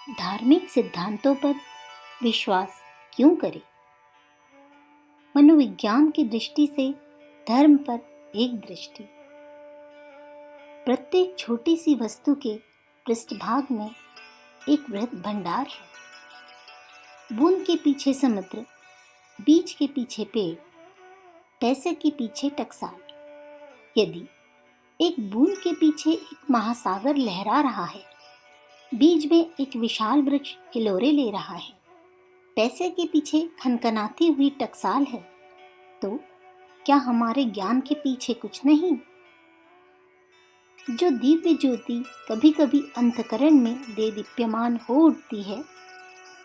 धार्मिक सिद्धांतों पर विश्वास क्यों करें? मनोविज्ञान की दृष्टि से धर्म पर एक दृष्टि। प्रत्येक छोटी सी वस्तु के पृष्ठभाग में एक वृहद भंडार है। बूंद के पीछे समुद्र, बीज के पीछे पेड़, पैसे के पीछे टकसाल। यदि एक बूंद के पीछे एक महासागर लहरा रहा है, बीज में एक विशाल वृक्ष हिलोरे ले रहा है, पैसे के पीछे खनखनाती हुई टकसाल है, तो क्या हमारे ज्ञान के पीछे कुछ नहीं? जो दिव्य ज्योति कभी कभी अंतःकरण में देदीप्यमान हो उठती है,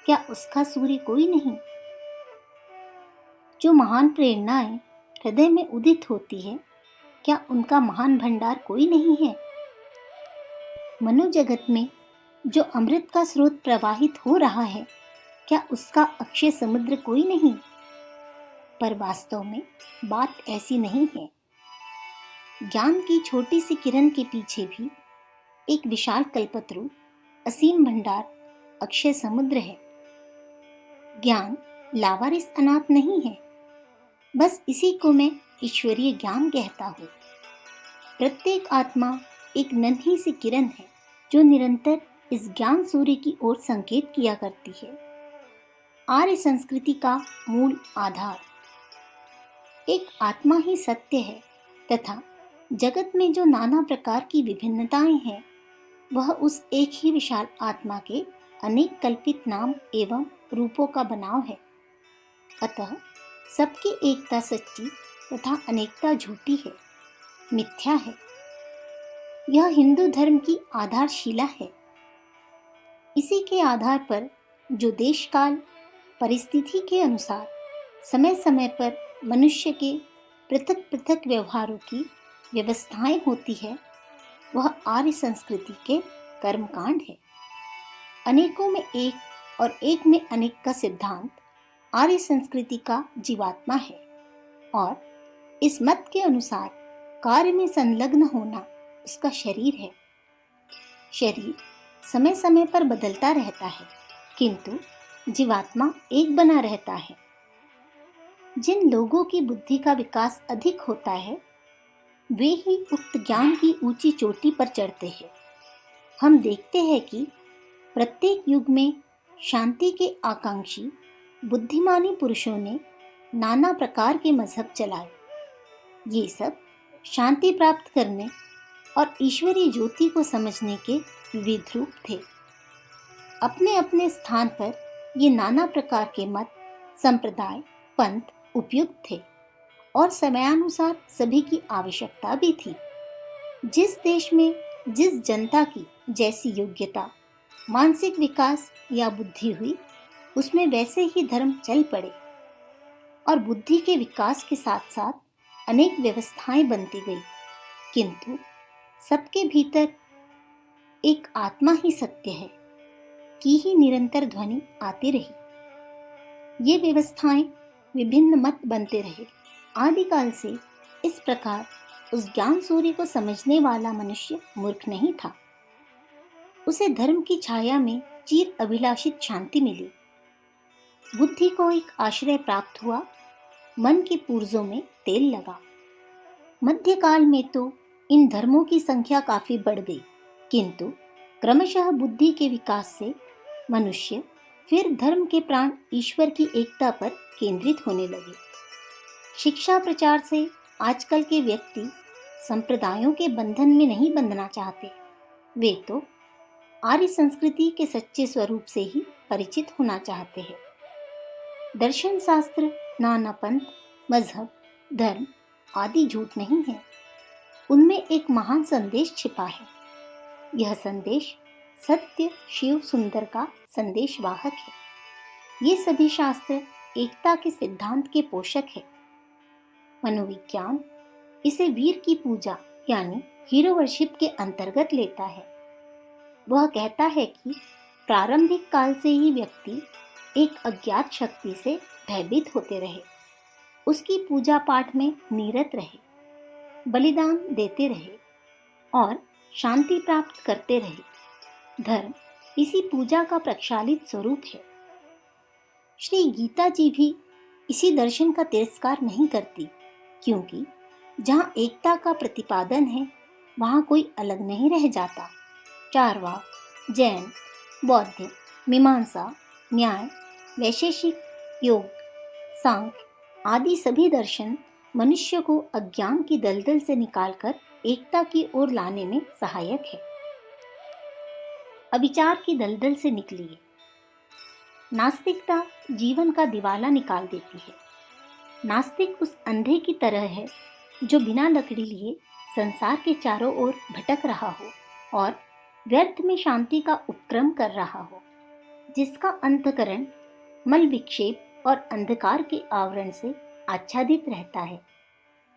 क्या उसका सूर्य कोई नहीं? जो महान प्रेरणाएं हृदय में उदित होती है, क्या उनका महान भंडार कोई नहीं है? मनोजगत में जो अमृत का स्रोत प्रवाहित हो रहा है, क्या उसका अक्षय समुद्र कोई नहीं? पर वास्तव में बात ऐसी नहीं है। ज्ञान की छोटी सी किरण के पीछे भी एक विशाल कल्पतरु, असीम भंडार, अक्षय समुद्र है। ज्ञान लावारिस अनाथ नहीं है। बस इसी को मैं ईश्वरीय ज्ञान कहता हूँ। प्रत्येक आत्मा एक नन्ही सी किरण है जो निरंतर इस ज्ञान सूर्य की ओर संकेत किया करती है। आर्य संस्कृति का मूल आधार एक आत्मा ही सत्य है, तथा जगत में जो नाना प्रकार की विभिन्नताएं हैं, वह उस एक ही विशाल आत्मा के अनेक कल्पित नाम एवं रूपों का बनाव है। अतः सबकी एकता सच्ची तथा अनेकता झूठी है, मिथ्या है। यह हिंदू धर्म की आधारशिला है। इसी के आधार पर जो देश काल परिस्थिति के अनुसार समय समय पर मनुष्य के पृथक पृथक व्यवहारों की व्यवस्थाएं होती है, वह आर्य संस्कृति के कर्मकांड है। अनेकों में एक और एक में अनेक का सिद्धांत आर्य संस्कृति का जीवात्मा है, और इस मत के अनुसार कार्य में संलग्न होना उसका शरीर है। शरीर समय समय पर बदलता रहता है, किंतु जीवात्मा एक बना रहता है। जिन लोगों की बुद्धि का विकास अधिक होता है, वे ही उक्त ज्ञान की ऊंची चोटी पर चढ़ते हैं। हम देखते हैं कि प्रत्येक युग में शांति के आकांक्षी बुद्धिमानी पुरुषों ने नाना प्रकार के मजहब चलाए। ये सब शांति प्राप्त करने और ईश्वरीय ज्योति को समझने के विविध रूप थे। अपने अपने स्थान पर ये नाना प्रकार के मत, संप्रदाय, पंथ उपयुक्त थे और समयानुसार सभी की आवश्यकता भी थी। जिस देश में जिस जनता की जैसी योग्यता, मानसिक विकास या बुद्धि हुई, उसमें वैसे ही धर्म चल पड़े, और बुद्धि के विकास के साथ साथ अनेक व्यवस्थाएं बनती गई, किंतु सबके भीतर एक आत्मा ही सत्य है की ही निरंतर ध्वनि आती रही। ये व्यवस्थाएं विभिन्न मत बनते रहे। आदिकाल से इस प्रकार उस ज्ञान सूर्य को समझने वाला मनुष्य मूर्ख नहीं था। उसे धर्म की छाया में चिर अभिलाषित शांति मिली। बुद्धि को एक आश्रय प्राप्त हुआ, मन के पुर्जों में तेल लगा। मध्यकाल में तो इन धर्मों की संख्या काफी बढ़ गई, किंतु क्रमशः बुद्धि के विकास से मनुष्य फिर धर्म के प्राण ईश्वर की एकता पर केंद्रित होने लगे। शिक्षा प्रचार से आजकल के व्यक्ति संप्रदायों के बंधन में नहीं बंधना चाहते। वे तो आर्य संस्कृति के सच्चे स्वरूप से ही परिचित होना चाहते हैं। दर्शन शास्त्र, नाना पंथ, मजहब, धर्म आदि झूठ नहीं है। उनमें एक महान संदेश छिपा है। यह संदेश सत्य शिव सुंदर का संदेश वाहक है। ये सभी शास्त्र एकता के सिद्धांत के पोषक है। मनोविज्ञान इसे वीर की पूजा यानी हीरो वर्शिप के अंतर्गत लेता है। वह कहता है कि प्रारंभिक काल से ही व्यक्ति एक अज्ञात शक्ति से भयभीत होते रहे, उसकी पूजा पाठ में निरत रहे, बलिदान देते रहे और शांति प्राप्त करते रहे। धर्म इसी पूजा का प्रक्षालित स्वरूप है। श्री गीता जी भी इसी दर्शन का तिरस्कार नहीं करती, क्योंकि जहाँ एकता का प्रतिपादन है वहाँ कोई अलग नहीं रह जाता। चारवाक, जैन, बौद्ध, मीमांसा, न्याय, वैशेषिक, योग, सांख्य आदि सभी दर्शन मनुष्य को अज्ञान की दलदल से निकालकर एकता की ओर लाने में सहायक है। अविचार की दलदल से निकलिए। नास्तिकता जीवन का दिवाला निकाल देती है। नास्तिक उस अंधे की तरह है जो बिना लकड़ी लिए संसार के चारों ओर भटक रहा हो और व्यर्थ में शांति का उपक्रम कर रहा हो, जिसका अंतःकरण मल विक्षेप और अंधकार के आवरण से आच्छादित रहता है।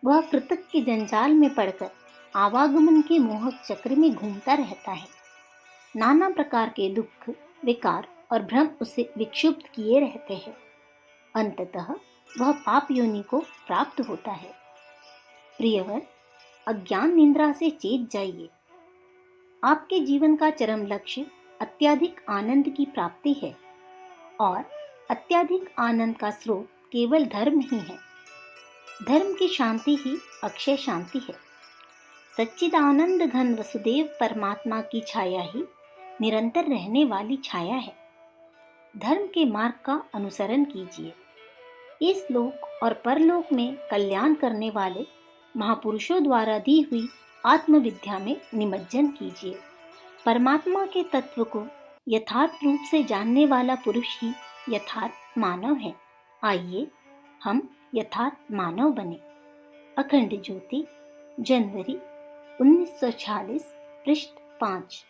वह कृतक के जंजाल में पड़कर आवागमन के मोहक चक्र में घूमता रहता है। नाना प्रकार के दुख, विकार और भ्रम उसे विक्षुब्ध किए रहते हैं। अंततः वह पाप योनि को प्राप्त होता है। प्रियवर, अज्ञान निंद्रा से चेत जाइए। आपके जीवन का चरम लक्ष्य अत्यधिक आनंद की प्राप्ति है और अत्यधिक आनंद का स्रोत केवल धर्म ही है। धर्म की शांति ही अक्षय शांति है। सच्चिदानंद घन वसुदेव परमात्मा की छाया ही निरंतर रहने वाली छाया है। धर्म के मार्ग का अनुसरण कीजिए। इस लोक और परलोक में कल्याण करने वाले महापुरुषों द्वारा दी हुई आत्मविद्या में निमज्जन कीजिए। परमात्मा के तत्व को यथार्थ रूप से जानने वाला पुरुष ही यथार्थ मानव है। आइए हम यथार्थ मानव बने। अखंड ज्योति, जनवरी 1946, पृष्ठ 5।